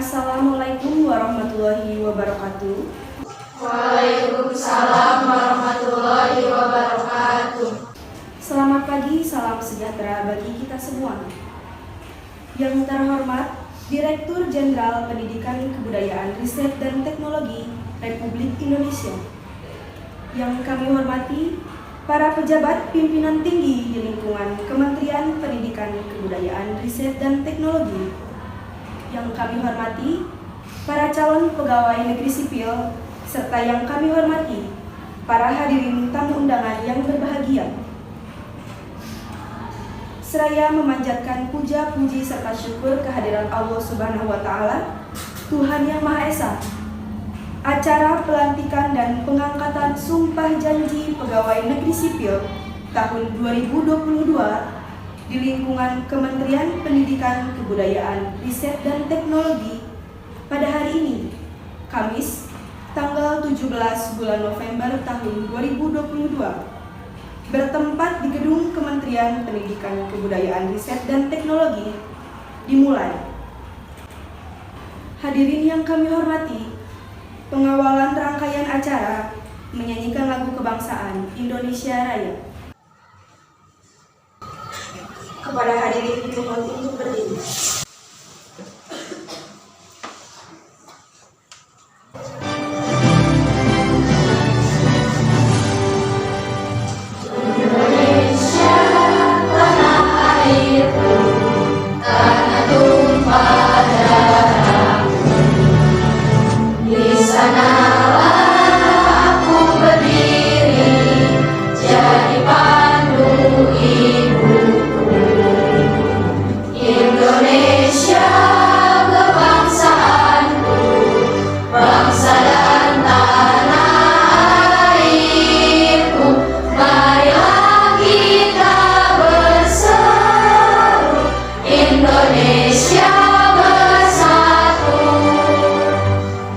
Assalamualaikum warahmatullahi wabarakatuh. Waalaikumsalam warahmatullahi wabarakatuh. Selamat pagi, salam sejahtera bagi kita semua. Yang terhormat Direktur Jenderal Pendidikan Kebudayaan Riset dan Teknologi Republik Indonesia. Yang kami hormati para pejabat pimpinan tinggi di lingkungan Kementerian Pendidikan Kebudayaan Riset dan Teknologi. Yang kami hormati para calon pegawai negeri sipil, serta yang kami hormati para hadirin tamu undangan yang berbahagia. Seraya memanjatkan puja-puji serta syukur kehadiran Allah Subhanahu wa Ta'ala, Tuhan Yang Maha Esa. Acara pelantikan dan pengangkatan Sumpah Janji Pegawai Negeri Sipil tahun 2022 di lingkungan Kementerian Pendidikan Kebudayaan Riset dan Teknologi pada hari ini, Kamis, tanggal 17 bulan November tahun 2022, bertempat di Gedung Kementerian Pendidikan Kebudayaan Riset dan Teknologi, dimulai. Hadirin yang kami hormati, pengawalan rangkaian acara menyanyikan lagu kebangsaan Indonesia Raya. Kepada hadirin dimohon untuk berdiri.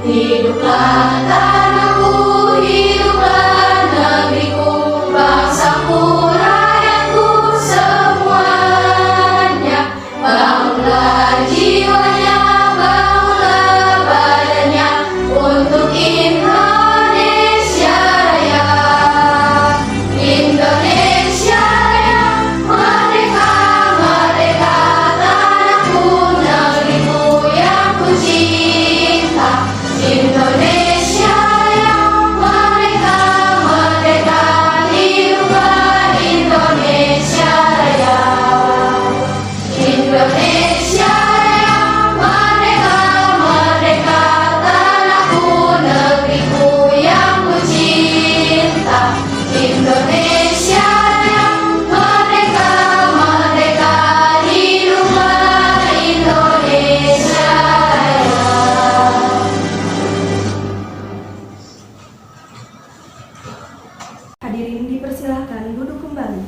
Hiduplah tanahku, hiduplah negeriku, bangsaku, rakyatku semuanya. Bangunlah jiwanya, bangunlah badannya untuk Indonesia Raya. Indonesia Raya, merdeka, merdeka, tanahku, negeriku yang ku cinta. Indonesia yang merdeka, merdeka, hiduplah Indonesia Raya. Indonesia yang merdeka, merdeka, tanahku, negeriku yang ku cinta. Indonesia yang merdeka, merdeka, hiduplah Indonesia Raya. Hadirin dipersilahkan duduk kembali.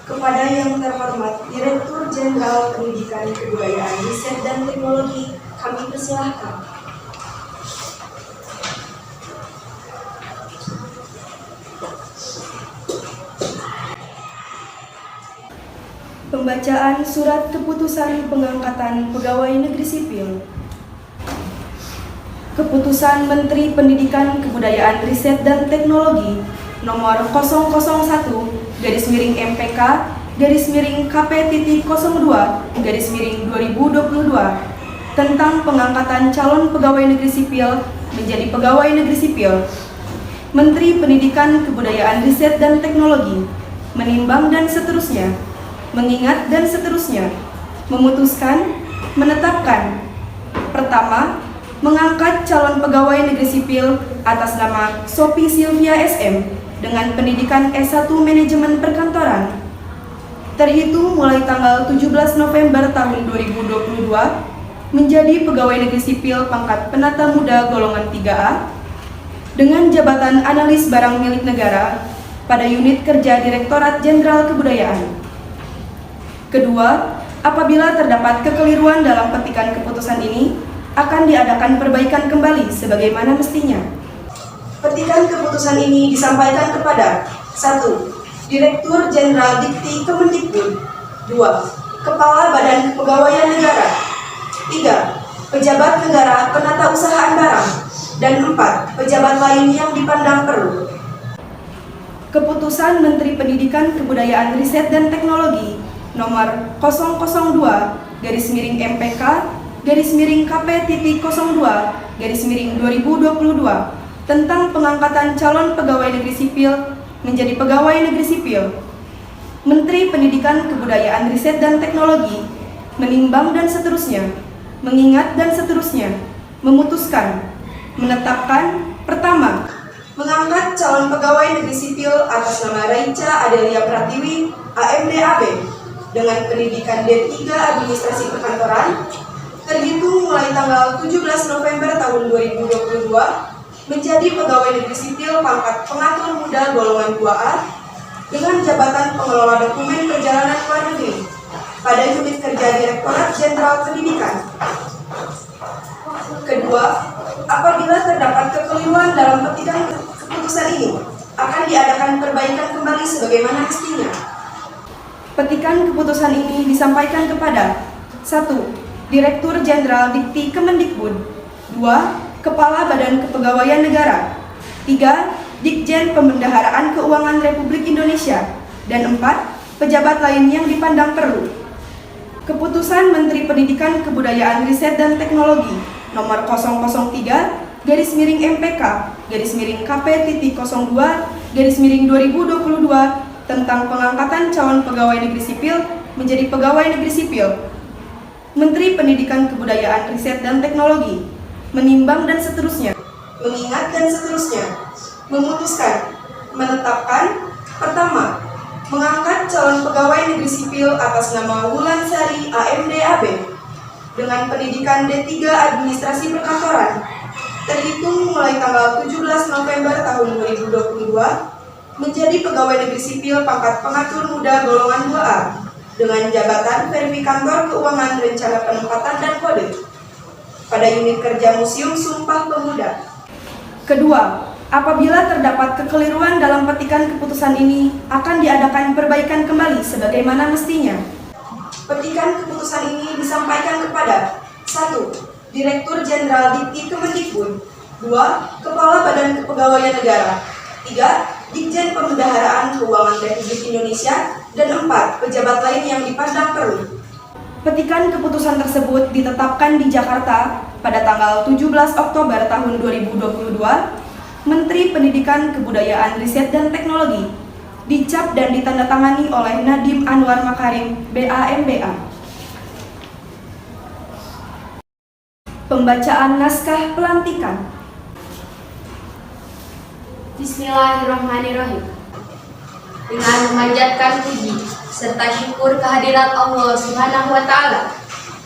Kepada yang terhormat Direktur Jenderal Pendidikan Kebudayaan Riset dan Teknologi, kami persilahkan. Pembacaan Surat Keputusan Pengangkatan Pegawai Negeri Sipil. Keputusan Menteri Pendidikan Kebudayaan Riset dan Teknologi nomor 001-MPK-KP.02/2022 tentang pengangkatan calon pegawai negeri sipil menjadi pegawai negeri sipil. Menteri Pendidikan Kebudayaan Riset dan Teknologi menimbang dan seterusnya, mengingat dan seterusnya, memutuskan, menetapkan. Pertama, mengangkat calon pegawai negeri sipil atas nama Sophie Sylvia SM dengan pendidikan S1 Manajemen Perkantoran. Terhitung mulai tanggal 17 November tahun 2022 menjadi pegawai negeri sipil pangkat penata muda golongan 3A dengan jabatan analis barang milik negara pada unit kerja Direktorat Jenderal Kebudayaan. Kedua, apabila terdapat kekeliruan dalam petikan keputusan ini, akan diadakan perbaikan kembali sebagaimana mestinya. Petikan keputusan ini disampaikan kepada 1. Direktur Jenderal Dikti Kemendikbud. 2. Kepala Badan Kepegawaian Negara. 3. Pejabat negara penata usahaan barang. Dan 4. Pejabat lain yang dipandang perlu. Keputusan Menteri Pendidikan Kebudayaan Riset dan Teknologi nomor 002/MPK/KP.02/2022 tentang pengangkatan calon pegawai negeri sipil menjadi pegawai negeri sipil. Menteri Pendidikan Kebudayaan Riset dan Teknologi menimbang dan seterusnya, mengingat dan seterusnya, memutuskan, menetapkan. Pertama, mengangkat calon pegawai negeri sipil atas nama Raicha Adelia Pratiwi, AMD/AB, dengan pendidikan D3 Administrasi Perkantoran, terhitung mulai tanggal 17 November tahun 2022, menjadi pegawai negeri sipil pangkat pengatur muda golongan 2A, dengan jabatan pengelola dokumen perjalanan luar negeri pada unit kerja Direktorat Jenderal Pendidikan. Kedua, apabila terdapat kekeliruan dalam petikan keputusan ini, akan diadakan perbaikan kembali sebagaimana mestinya. Petikan keputusan ini disampaikan kepada 1. Direktur Jenderal Dikti Kemendikbud. 2. Kepala Badan Kepegawaian Negara. 3. Ditjen Pembendaharaan Keuangan Republik Indonesia. Dan 4. Pejabat lain yang dipandang perlu. Keputusan Menteri Pendidikan Kebudayaan Riset dan Teknologi nomor 003/MPK/KP.02/2022 tentang pengangkatan calon pegawai negeri sipil menjadi pegawai negeri sipil. Menteri Pendidikan Kebudayaan Riset dan Teknologi menimbang dan seterusnya, mengingat dan seterusnya, memutuskan, menetapkan. Pertama, mengangkat calon pegawai negeri sipil atas nama Wulansari AMD/AB dengan pendidikan D3 Administrasi Perkantoran, terhitung mulai tanggal 17 November tahun 2022, menjadi pegawai negeri sipil pangkat pengatur muda golongan 2A dengan jabatan Verifikator Keuangan Rencana Penempatan dan Kode pada unit kerja Museum Sumpah Pemuda. Kedua, apabila terdapat kekeliruan dalam petikan keputusan ini, akan diadakan perbaikan kembali sebagaimana mestinya. Petikan keputusan ini disampaikan kepada 1. Direktur Jenderal Dikti Kemendikbud. 2. Kepala Badan Kepegawaian Negara. 3. Ditjen Pembendaharaan Keuangan Republik Indonesia. Dan 4. Pejabat lain yang dipandang perlu. Petikan keputusan tersebut ditetapkan di Jakarta pada tanggal 17 Oktober tahun 2022. Menteri Pendidikan Kebudayaan Riset dan Teknologi, dicap dan ditandatangani oleh Nadiem Anwar Makarim, BA/MBA. Pembacaan naskah pelantikan. Bismillahirrahmanirrahim. Dengan memanjatkan puji serta syukur kehadirat Allah Subhanahu wa Ta'ala,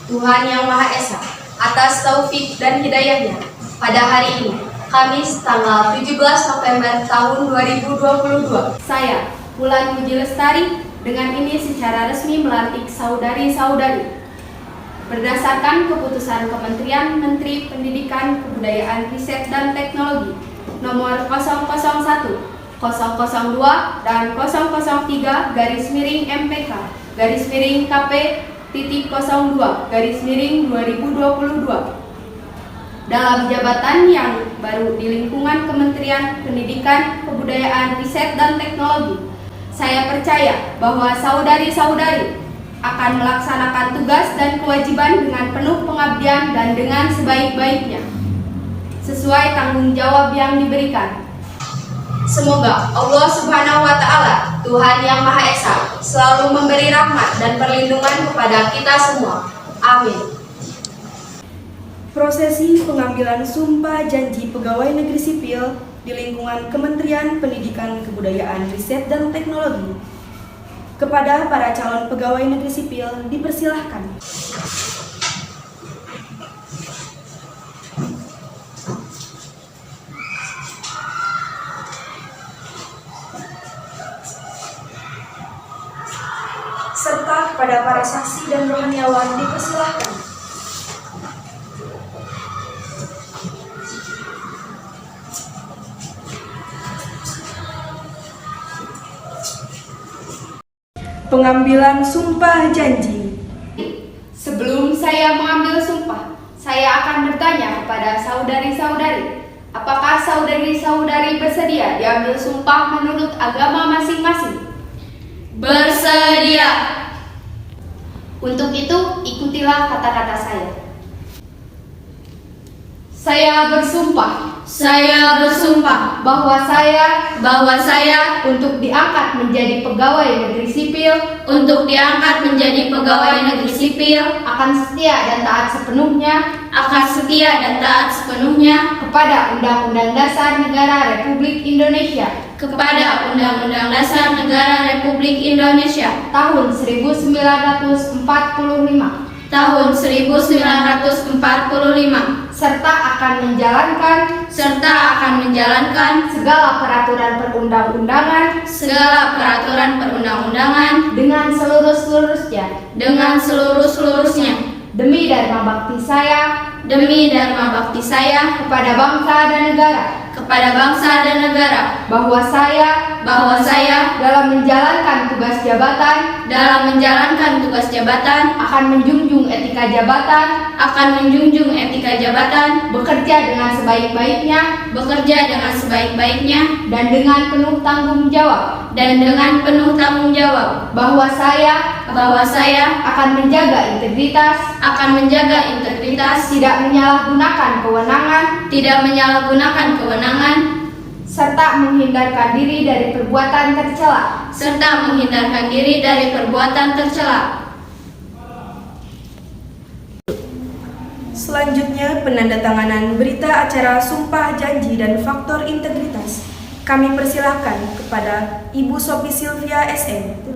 Tuhan yang Maha Esa, atas taufik dan hidayahnya, pada hari ini, Kamis tanggal 17 November tahun 2022, saya, Wulan Puji Lestari, dengan ini secara resmi melantik saudari-saudari. Berdasarkan keputusan Kementerian Menteri Pendidikan, Kebudayaan, Riset, dan Teknologi nomor 001, 002, dan 003/MPK/KP.02/2022 dalam jabatan yang baru di lingkungan Kementerian Pendidikan, Kebudayaan, Riset, dan Teknologi. Saya percaya bahwa saudari-saudari akan melaksanakan tugas dan kewajiban dengan penuh pengabdian dan dengan sebaik-baiknya, sesuai tanggung jawab yang diberikan. Semoga Allah Subhanahu wa Ta'ala, Tuhan yang Maha Esa, selalu memberi rahmat dan perlindungan kepada kita semua. Amin. Prosesi pengambilan sumpah janji pegawai negeri sipil di lingkungan Kementerian Pendidikan, Kebudayaan, Riset, dan Teknologi. Kepada para calon pegawai negeri sipil dipersilahkan. Serta kepada para saksi dan rohaniawan dipersilahkan. Pengambilan sumpah janji. akan bertanya kepada saudari-saudari, apakah saudari-saudari bersedia diambil sumpah menurut agama masing-masing? Bersedia. Untuk itu, ikutilah kata-kata saya. Saya bersumpah Saya bersumpah bahwa bahwa saya untuk diangkat menjadi pegawai negeri sipil untuk diangkat menjadi pegawai negeri sipil akan setia dan taat sepenuhnya kepada Undang-Undang Dasar Negara Republik Indonesia kepada Undang-Undang Dasar Negara Republik Indonesia tahun 1945 tahun 1945 serta akan menjalankan segala peraturan perundang-undangan dengan seluruh-seluruhnya demi dharma bakti saya kepada bangsa dan negara bahwa saya dalam menjalankan tugas jabatan akan menjunjung etika jabatan bekerja dengan sebaik-baiknya dan dengan penuh tanggung jawab bahwa saya akan menjaga integritas tidak menyalahgunakan kewenangan serta menghindarkan diri dari perbuatan tercela. Selanjutnya, penandatanganan berita acara Sumpah Janji dan Faktor Integritas. Kami persilahkan kepada Ibu Sophie Sylvia SM.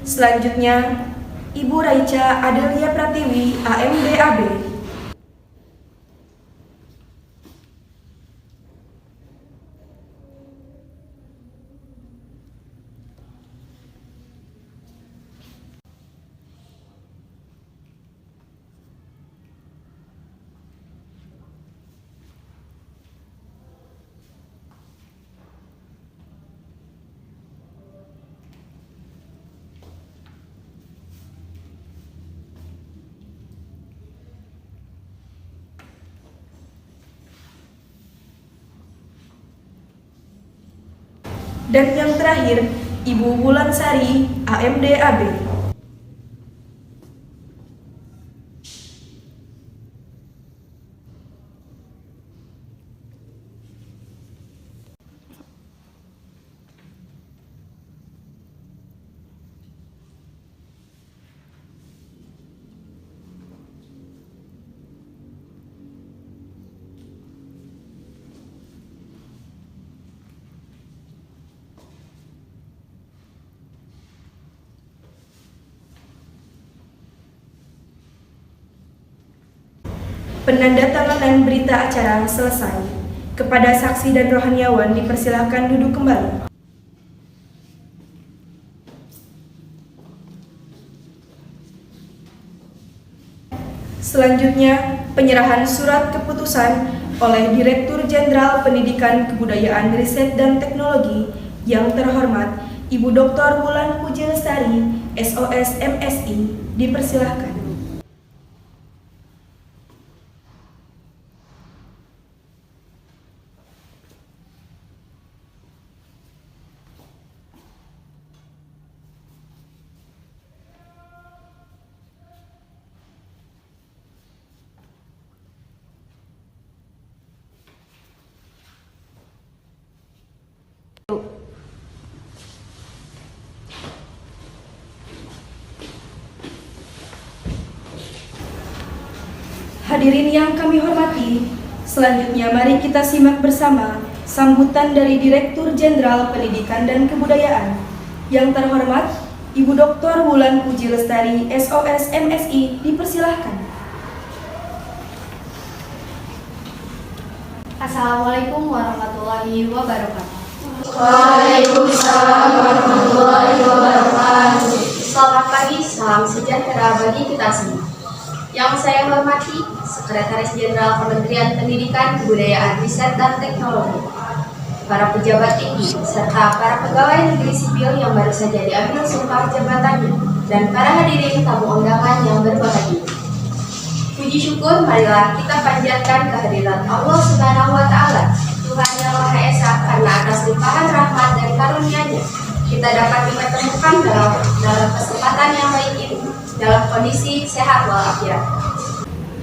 Selanjutnya, Ibu Raicha Adelia Pratiwi, AMD AB. Dan yang terakhir, Ibu Wulansari, AMD AB. Penandatanganan berita acara selesai. Kepada saksi dan rohaniawan dipersilahkan duduk kembali. Selanjutnya, penyerahan surat keputusan oleh Direktur Jenderal Pendidikan Kebudayaan Riset dan Teknologi yang terhormat Ibu Dr. Wulan Puji Lestari, SOS MSI, dipersilahkan. Hadirin yang kami hormati, Selanjutnya mari kita simak bersama sambutan dari Direktur Jenderal Pendidikan dan Kebudayaan. Yang terhormat, Ibu Dr. Wulan Puji Lestari, SOS MSI, dipersilahkan. Assalamualaikum warahmatullahi wabarakatuh. Waalaikumsalam warahmatullahi wabarakatuh. Selamat pagi, salam sejahtera bagi kita semua. Yang saya hormati, Sekretaris Jenderal Kementerian Pendidikan, Kebudayaan, Riset, dan Teknologi, para pejabat tinggi, serta para pegawai negeri sipil yang baru saja diambil sumpah jabatannya, dan para hadirin tamu undangan yang berbahagia. Puji syukur marilah kita panjatkan kehadiran Allah Subhanahu wa Ta'ala, Tuhan yang Maha Esa, karena atas limpahan rahmat dan karunia-Nya kita dapat dipertemukan dalam kesempatan yang baik ini dalam kondisi sehat walafiat.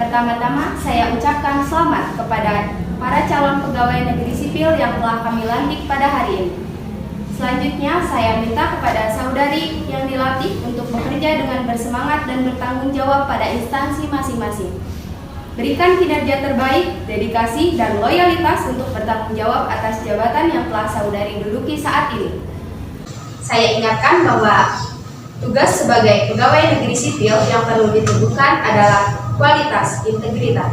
Pertama-tama saya ucapkan selamat kepada para calon pegawai negeri sipil yang telah kami lantik pada hari ini. Selanjutnya saya minta kepada saudari yang dilatih untuk bekerja dengan bersemangat dan bertanggung jawab pada instansi masing-masing. Berikan kinerja terbaik, dedikasi, dan loyalitas untuk bertanggung jawab atas jabatan yang telah saudari duduki saat ini. Saya ingatkan bahwa tugas sebagai pegawai negeri sipil yang perlu diteguhkan adalah kualitas, integritas.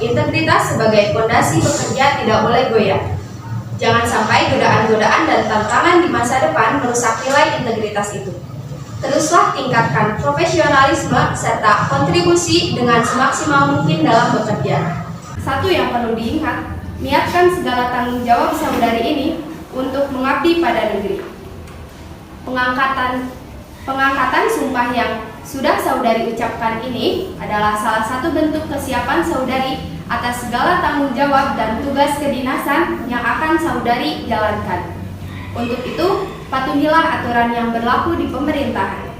Integritas sebagai fondasi bekerja tidak boleh goyah. Jangan sampai godaan-godaan dan tantangan di masa depan merusak nilai integritas itu. Teruslah tingkatkan profesionalisme serta kontribusi dengan semaksimal mungkin dalam bekerja. Satu yang perlu diingat, niatkan segala tanggung jawab saudari ini untuk mengabdi pada negeri. Pengangkatan sumpah yang sudah saudari ucapkan ini adalah salah satu bentuk kesiapan saudari atas segala tanggung jawab dan tugas kedinasan yang akan saudari jalankan. Untuk itu, patuhilah aturan yang berlaku di pemerintahan.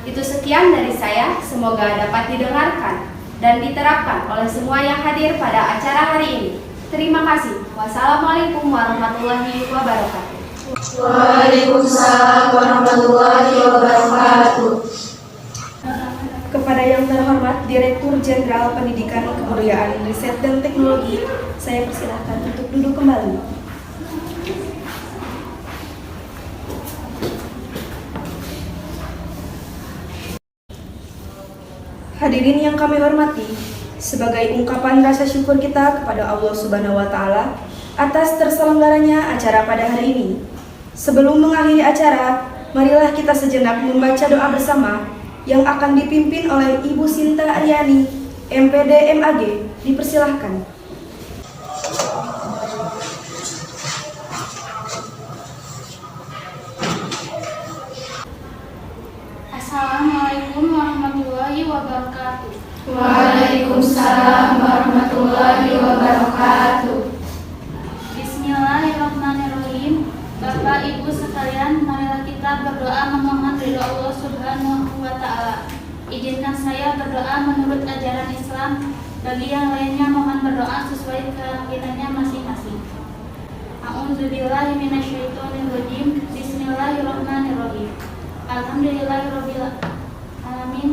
Itu sekian dari saya, semoga dapat didengarkan dan diterapkan oleh semua yang hadir pada acara hari ini. Terima kasih. Wassalamualaikum warahmatullahi wabarakatuh. Waalaikumsalam warahmatullahi wabarakatuh. Kepada yang terhormat Direktur Jenderal Pendidikan, Kebudayaan, Riset, dan Teknologi, saya persilahkan untuk duduk kembali. Hadirin yang kami hormati, sebagai ungkapan rasa syukur kita kepada Allah Subhanahu wa Ta'ala atas terselenggaranya acara pada hari ini. Sebelum mengakhiri acara, marilah kita sejenak membaca doa bersama yang akan dipimpin oleh Ibu Sinta Aryani, MPD MAG. Dipersilahkan. Assalamualaikum warahmatullahi wabarakatuh. Waalaikumsalam warahmatullahi wabarakatuh. Bismillahirrahmanirrahim. Bapak Ibu sekalian, marilah kita berdoa memohon ridho Allah Subhanahu wa Ta'ala. Izinkan saya berdoa menurut ajaran Islam. Bagi yang lainnya mohon berdoa sesuai keyakinannya masing-masing. A'udzubillahi minasyaitonirrajim. Bismillahirrahmanirrahim. Alhamdulillahirabbil alamin.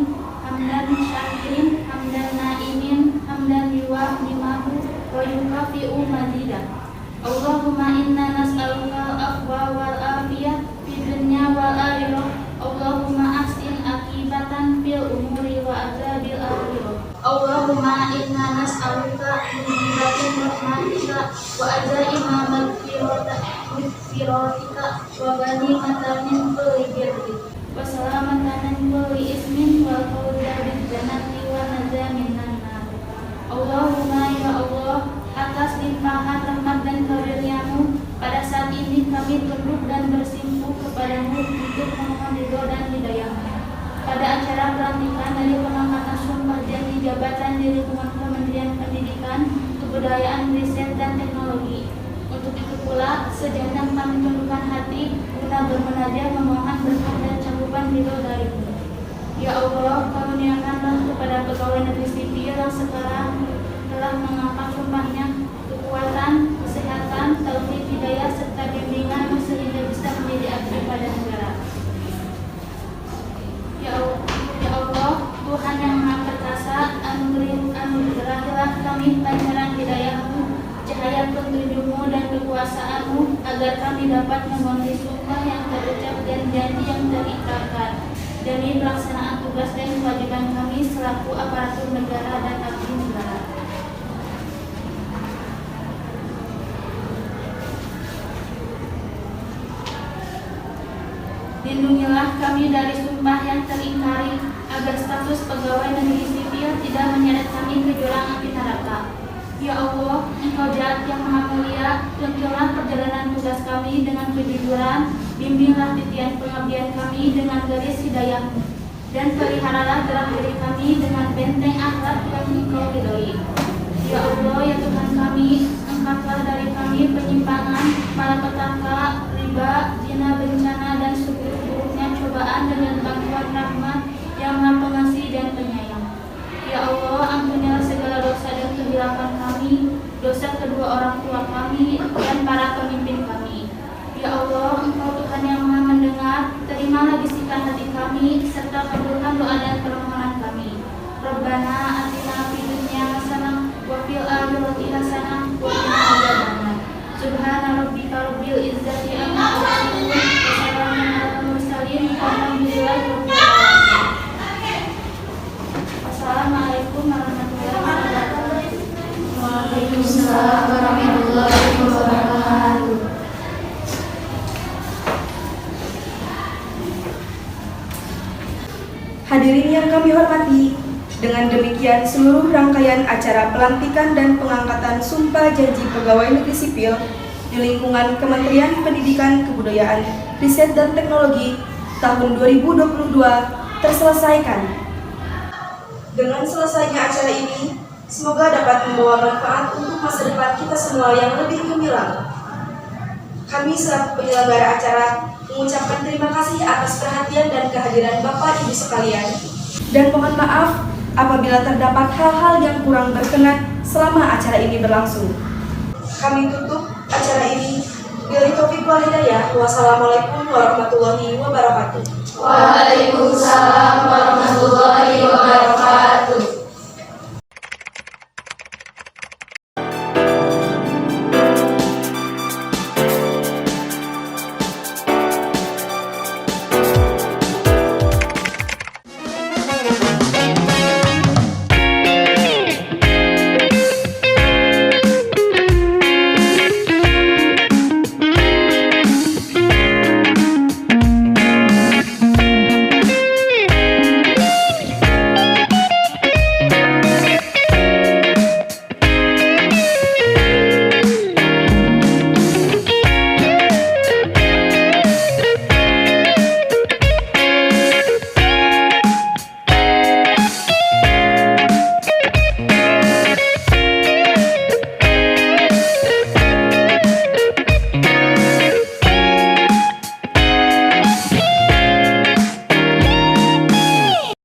Hamdan syakirin, hamdan naimin, hamdan yuwaffi'u wa yukafi'u mazidah. Allahumma inna nas'aluka al-afwa wal afiyah fid dunya wal akhirah. Allahumma ahsin akibatan fil umuri wa adzabil akhirah. Allahumma inna nas'aluka mujibatin rahmatika wa azaima maghfiratika wa ghanimatan min kulli birrin wa salamatan min kulli ismin wa fawza bil jannati wa najah minan nar. Allahumma ya Allah, atas limpahan rahmat dan karunia-Mu, pada saat ini kami tunduk dan bersimpuh kepadamu untuk memohon ridho dan hidayah-Mu. Pada acara pelantikan dari pengangkatan sumpah janji jabatan di lingkungan Kementerian Pendidikan, Kebudayaan, Riset, dan Teknologi. Untuk itu pula, sejenak kami tundukkan hati guna bermunajat memohon berkah dan cakupan ridho dari-Mu. Ya Allah, karuniakanlah kepada pegawai negeri sipil yang sekarang telah mengangkat sumpahnya kekuatan, kesehatan, taufik, hidayah, serta bimbingan sehingga bisa menjadi abdi pada negara. Ya Allah, Tuhan yang Maha Perkasa, anugerahilah kami pancaran hidayah-Mu petunjuk-Mu dan kekuasaan-Mu agar kami dapat memenuhi sumpah yang terucap dan janji yang terikat demi pelaksanaan tugas dan kewajiban kami selaku aparatur negara dan abdi negara. Lindungilah kami dari sumpah yang teringkari, agar status pegawai negeri sipil tidak menyeret kami ke jurang api neraka. Ya Allah, Engkau Zat yang Maha Mulia, tuntunlah perjalanan tugas kami dengan kejujuran, bimbinglah titian pengabdian kami dengan garis hidayah-Mu, dan peliharalah gerak diri kami dengan benteng akhlak yang Engkau ridhoi. Ya Allah, ya Tuhan kami, angkatlah dari kami penyimpangan, malapetaka, riba, zina, bencana, dan seburuk-buruknya cobaan dengan bantuan rahmat yang Maha Pengasih dan Penyayang. Ya Allah, ampunilah segala dosa dan kehilapan kami, dosa kedua orang tua kami, dan para pemimpin kami. Ya Allah, Engkau Tuhan yang Maha mendengar, terimalah bisikan hati kami, serta kabulkan doa dan permohonan kami. Rabbana atina fid dunya hasanah wa fil akhirati hasanah wa qina adzabannar. Subhana rabbika rabbil izzati amma yasifun wa salamun alal mursalin walhamdulillahi rabbil alamin. Assalamualaikum warahmatullahi wabarakatuh. Waalaikumsalam warahmatullahi wabarakatuh. Hadirin yang kami hormati, dengan demikian seluruh rangkaian acara pelantikan dan pengangkatan Sumpah Janji Pegawai Negeri Sipil di lingkungan Kementerian Pendidikan, Kebudayaan, Riset dan Teknologi tahun 2022 terselesaikan. Dengan selesainya acara ini, semoga dapat membawa manfaat untuk masa depan kita semua yang lebih gemilang. Kami selaku penyelenggara acara mengucapkan terima kasih atas perhatian dan kehadiran Bapak Ibu sekalian, dan mohon maaf apabila terdapat hal-hal yang kurang berkenan selama acara ini berlangsung. Kami tutup acara ini. Billahi taufiq wal hidayah. Wassalamualaikum warahmatullahi wabarakatuh. Waalaikumsalam warahmatullahi wabarakatuh.